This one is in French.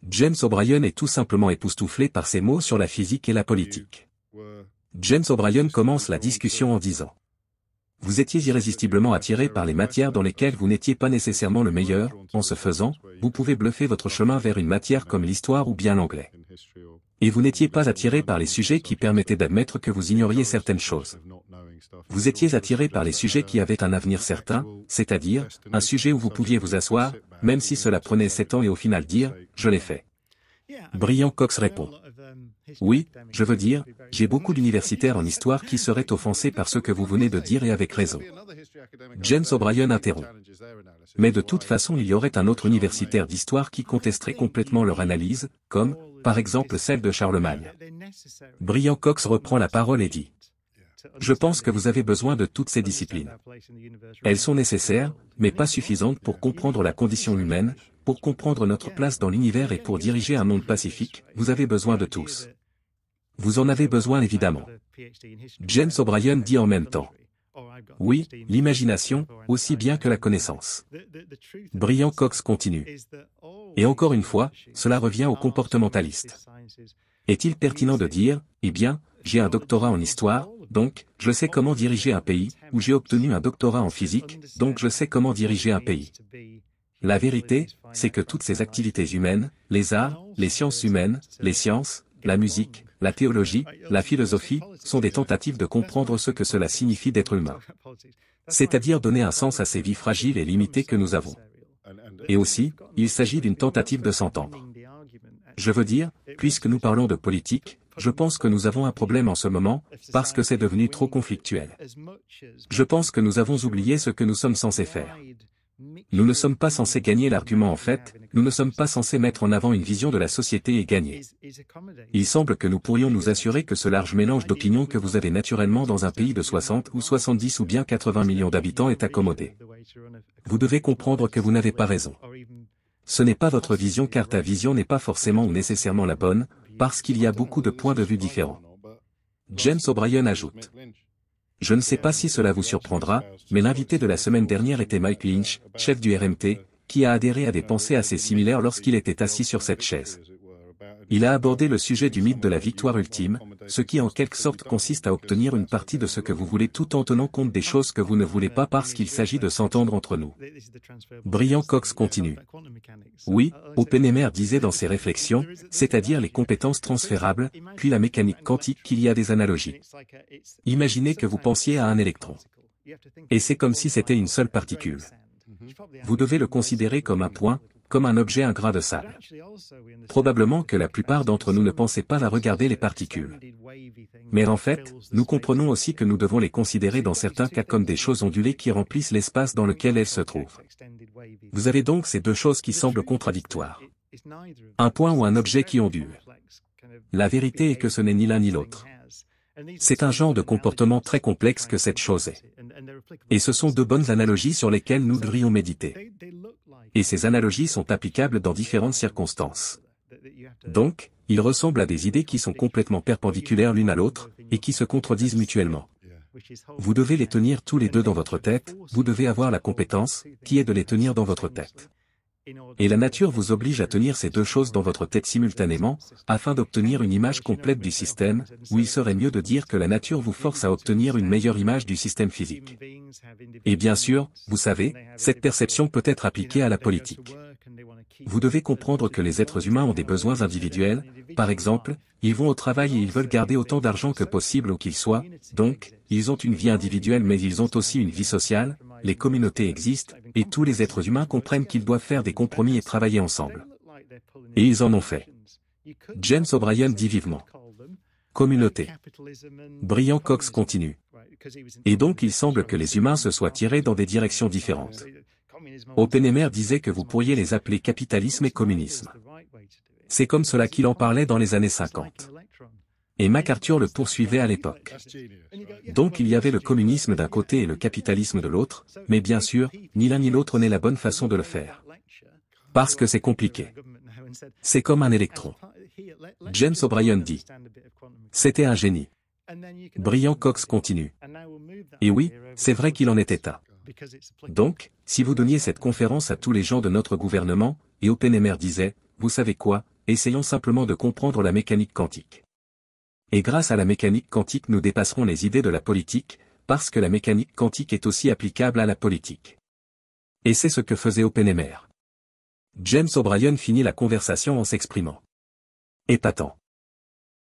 James O'Brien est tout simplement époustouflé par ces mots sur la physique et la politique. James O'Brien commence la discussion en disant: vous étiez irrésistiblement attiré par les matières dans lesquelles vous n'étiez pas nécessairement le meilleur. En ce faisant, vous pouvez bluffer votre chemin vers une matière comme l'histoire ou bien l'anglais. Et vous n'étiez pas attiré par les sujets qui permettaient d'admettre que vous ignoriez certaines choses. Vous étiez attiré par les sujets qui avaient un avenir certain, c'est-à-dire, un sujet où vous pouviez vous asseoir, même si cela prenait 7 ans et au final dire, je l'ai fait. Brian Cox répond: oui, je veux dire, j'ai beaucoup d'universitaires en histoire qui seraient offensés par ce que vous venez de dire et avec raison. James O'Brien interrompt: mais de toute façon il y aurait un autre universitaire d'histoire qui contesterait complètement leur analyse, comme, par exemple celle de Charlemagne. Brian Cox reprend la parole et dit: je pense que vous avez besoin de toutes ces disciplines. Elles sont nécessaires, mais pas suffisantes pour comprendre la condition humaine, pour comprendre notre place dans l'univers et pour diriger un monde pacifique. Vous avez besoin de tous. Vous en avez besoin évidemment. James O'Brien dit en même temps: oui, l'imagination, aussi bien que la connaissance. Brian Cox continue: et encore une fois, cela revient aux comportementalistes. Est-il pertinent de dire, eh bien, j'ai un doctorat en histoire, donc, je sais comment diriger un pays, ou j'ai obtenu un doctorat en physique, donc je sais comment diriger un pays. La vérité, c'est que toutes ces activités humaines, les arts, les sciences humaines, les sciences, la musique, la théologie, la philosophie, sont des tentatives de comprendre ce que cela signifie d'être humain. C'est-à-dire donner un sens à ces vies fragiles et limitées que nous avons. Et aussi, il s'agit d'une tentative de s'entendre. Je veux dire, puisque nous parlons de politique, je pense que nous avons un problème en ce moment, parce que c'est devenu trop conflictuel. Je pense que nous avons oublié ce que nous sommes censés faire. Nous ne sommes pas censés gagner l'argument en fait, nous ne sommes pas censés mettre en avant une vision de la société et gagner. Il semble que nous pourrions nous assurer que ce large mélange d'opinions que vous avez naturellement dans un pays de 60 ou 70 ou bien 80 millions d'habitants est accommodé. Vous devez comprendre que vous n'avez pas raison. Ce n'est pas votre vision car ta vision n'est pas forcément ou nécessairement la bonne, parce qu'il y a beaucoup de points de vue différents. James O'Brien ajoute: je ne sais pas si cela vous surprendra, mais l'invité de la semaine dernière était Mike Lynch, chef du RMT, qui a adhéré à des pensées assez similaires lorsqu'il était assis sur cette chaise. Il a abordé le sujet du mythe de la victoire ultime, ce qui en quelque sorte consiste à obtenir une partie de ce que vous voulez tout en tenant compte des choses que vous ne voulez pas parce qu'il s'agit de s'entendre entre nous. Brian Cox continue: oui, Oppenheimer disait dans ses réflexions, c'est-à-dire les compétences transférables, puis la mécanique quantique qu'il y a des analogies. Imaginez que vous pensiez à un électron. Et c'est comme si c'était une seule particule. Vous devez le considérer comme un point, comme un objet, un grain de sable. Probablement que la plupart d'entre nous ne pensaient pas à regarder les particules. Mais en fait, nous comprenons aussi que nous devons les considérer dans certains cas comme des choses ondulées qui remplissent l'espace dans lequel elles se trouvent. Vous avez donc ces deux choses qui semblent contradictoires. Un point ou un objet qui ondule. La vérité est que ce n'est ni l'un ni l'autre. C'est un genre de comportement très complexe que cette chose est. Et ce sont deux bonnes analogies sur lesquelles nous devrions méditer. Et ces analogies sont applicables dans différentes circonstances. Donc, ils ressemblent à des idées qui sont complètement perpendiculaires l'une à l'autre, et qui se contredisent mutuellement. Vous devez les tenir tous les deux dans votre tête, vous devez avoir la compétence, qui est de les tenir dans votre tête. Et la nature vous oblige à tenir ces deux choses dans votre tête simultanément, afin d'obtenir une image complète du système, ou il serait mieux de dire que la nature vous force à obtenir une meilleure image du système physique. Et bien sûr, vous savez, cette perception peut être appliquée à la politique. Vous devez comprendre que les êtres humains ont des besoins individuels, par exemple, ils vont au travail et ils veulent garder autant d'argent que possible où qu'ils soient, donc, ils ont une vie individuelle mais ils ont aussi une vie sociale, les communautés existent, et tous les êtres humains comprennent qu'ils doivent faire des compromis et travailler ensemble. Et ils en ont fait. James O'Brien dit vivement: communauté. Brian Cox continue: et donc il semble que les humains se soient tirés dans des directions différentes. Oppenheimer disait que vous pourriez les appeler capitalisme et communisme. C'est comme cela qu'il en parlait dans les années 50. Et MacArthur le poursuivait à l'époque. Donc il y avait le communisme d'un côté et le capitalisme de l'autre, mais bien sûr, ni l'un ni l'autre n'est la bonne façon de le faire. Parce que c'est compliqué. C'est comme un électron. James O'Brien dit: c'était un génie. Brian Cox continue: et oui, c'est vrai qu'il en était un. Donc, si vous donniez cette conférence à tous les gens de notre gouvernement, et Oppenheimer disait: vous savez quoi, essayons simplement de comprendre la mécanique quantique. Et grâce à la mécanique quantique nous dépasserons les idées de la politique, parce que la mécanique quantique est aussi applicable à la politique. Et c'est ce que faisait Oppenheimer. James O'Brien finit la conversation en s'exprimant. Épatant.